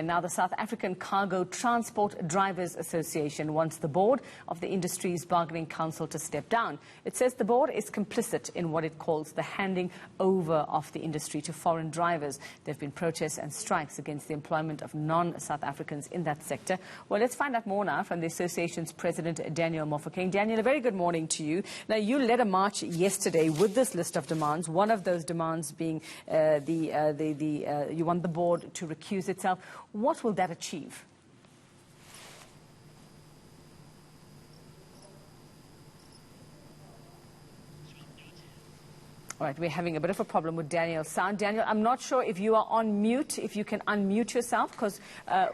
now the South African Cargo Transport Drivers Association wants the board of the industry's bargaining council to step down. It says the board is complicit in what it calls the handing over of the industry to foreign drivers. There have been protests and strikes against the employment of non-South Africans in that sector. Well, let's find out more now from the association's president, Daniel Mofokeng. Daniel, a very good morning to you. Now, you led a march yesterday with this list of demands, one of those demands being you want the board to recuse itself. What will that achieve? All right, we're having a bit of a problem with Daniel's sound. Daniel, I'm not sure if you are on mute, if you can unmute yourself, because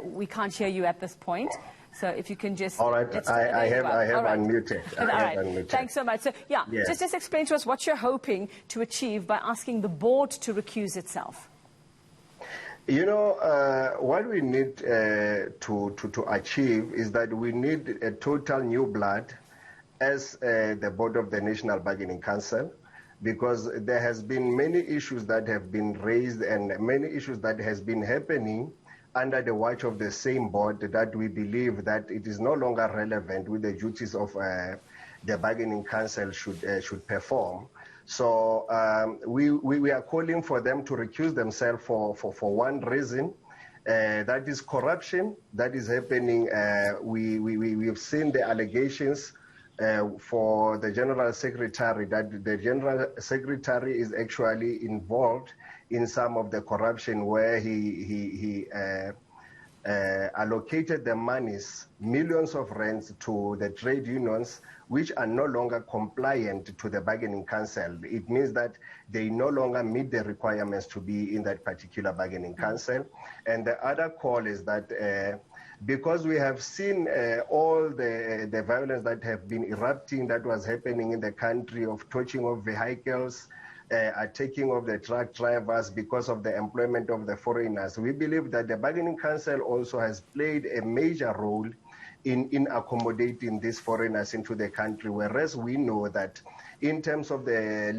we can't hear you at this point. So if you can just... All right, I have unmuted. All right, thanks so much. So, yeah, yes. just explain to us what you're hoping to achieve by asking the board to recuse itself. You know, what we need to achieve is that we need a total new blood as the board of the National Bargaining Council, because there has been many issues that have been raised and many issues that has been happening under the watch of the same board that we believe that it is no longer relevant with the duties of the bargaining council should perform. So we are calling for them to recuse themselves for one reason, that is corruption that is happening. We've seen the allegations for the General Secretary, that the General Secretary is actually involved in some of the corruption where he allocated the monies, millions of rands, to the trade unions, which are no longer compliant to the bargaining council. It means that they no longer meet the requirements to be in that particular bargaining council. And the other call is that because we have seen all the violence that have been erupting, that was happening in the country, of torching of vehicles, taking of the truck drivers because of the employment of the foreigners. We believe that the bargaining council also has played a major role in accommodating these foreigners into the country, whereas we know that in terms of the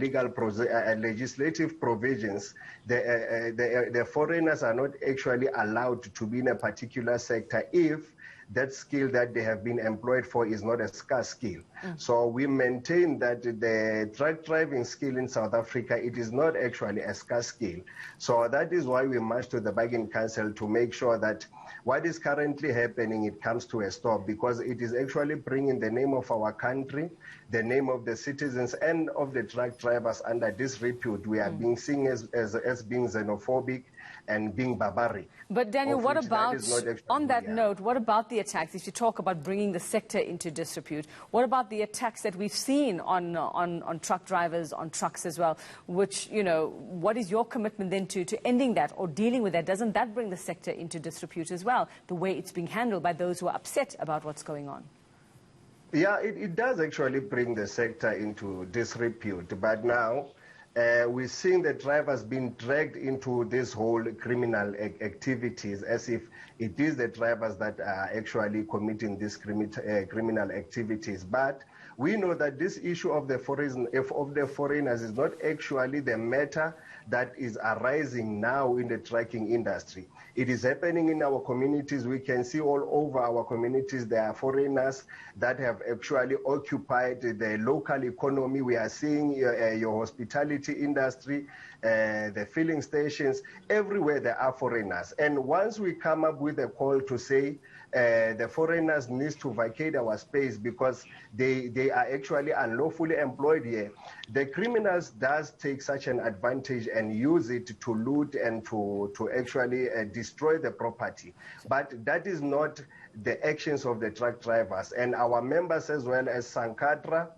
legislative provisions, the foreigners are not actually allowed to be in a particular sector if that skill that they have been employed for is not a scarce skill. So we maintain that the truck driving skill in South Africa, it is not actually a scarce skill. So that is why we march to the bargaining council to make sure that what is currently happening, it comes to a stop, because it is actually bringing the name of our country, the name of the citizens and of the truck drivers under disrepute. We are being seen as being xenophobic and being barbaric. But Daniel, what about, on that note, what about the attacks? If you talk about bringing the sector into disrepute, what about the attacks that we've seen on truck drivers, on trucks as well, which, you know, what is your commitment then to ending that or dealing with that? Doesn't that bring the sector into disrepute as well, the way it's being handled by those who are upset about what's going on? Yeah, it does actually bring the sector into disrepute, but now we're seeing the drivers being dragged into this whole criminal activities as if it is the drivers that are actually committing these criminal activities. But we know that this issue of the foreigners is not actually the matter that is arising now in the trucking industry. It is happening in our communities. We can see all over our communities there are foreigners that have actually occupied the local economy. We are seeing your hospitality industry, the filling stations, everywhere there are foreigners. And once we come up with a call to say the foreigners need to vacate our space because they are actually unlawfully employed here, the criminals does take such an advantage and use it to loot and to actually destroy the property. But that is not the actions of the truck drivers. And our members as well as Sankatra,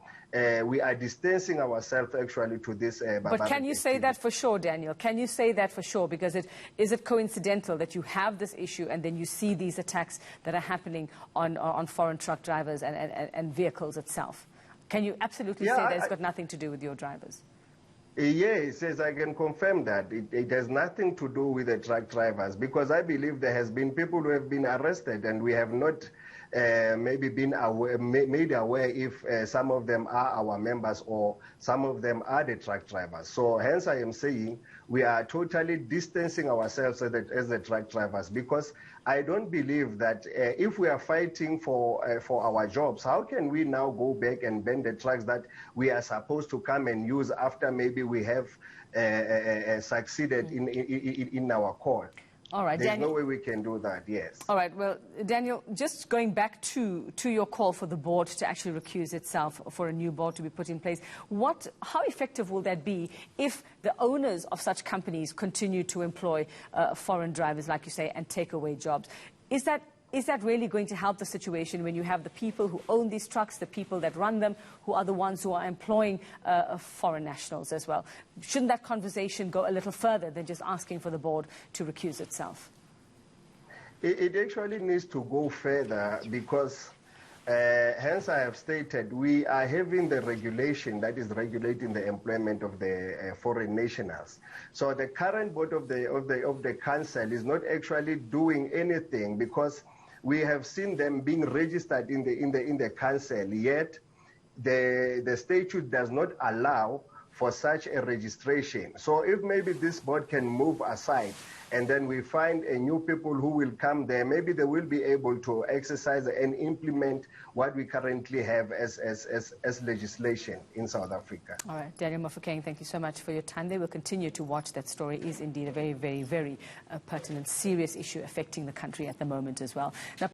we are distancing ourselves actually to this. But can you say that for sure, Daniel? Can you say that for sure? Because is it coincidental that you have this issue and then you see these attacks that are happening on foreign truck drivers and vehicles itself? Can you absolutely say that it's got nothing to do with your drivers? Yes, I can confirm that. It has nothing to do with the truck drivers, because I believe there has been people who have been arrested and we have not maybe been aware, made aware if some of them are our members or some of them are the truck drivers. So hence I am saying we are totally distancing ourselves as the truck drivers, because I don't believe that if we are fighting for our jobs, how can we now go back and ban the trucks that we are supposed to come and use after maybe we have succeeded in our call? All right, There's Daniel. no way we can do that, yes. All right, well, Daniel, just going back to your call for the board to actually recuse itself, for a new board to be put in place, how effective will that be if the owners of such companies continue to employ foreign drivers, like you say, and take away jobs? Is that really going to help the situation when you have the people who own these trucks, the people that run them, who are the ones who are employing foreign nationals as well? Shouldn't that conversation go a little further than just asking for the board to recuse itself? It actually needs to go further, because hence I have stated we are having the regulation that is regulating the employment of the foreign nationals. So the current board of the council is not actually doing anything, because we have seen them being registered in the council, yet the statute does not allow for such a registration. So if maybe this board can move aside and then we find a new people who will come there, maybe they will be able to exercise and implement what we currently have as legislation in South Africa. All right, Daniel Mofokeng, thank you so much for your time. They will continue to watch. That story is indeed a very, very, very pertinent, serious issue affecting the country at the moment as well. Now,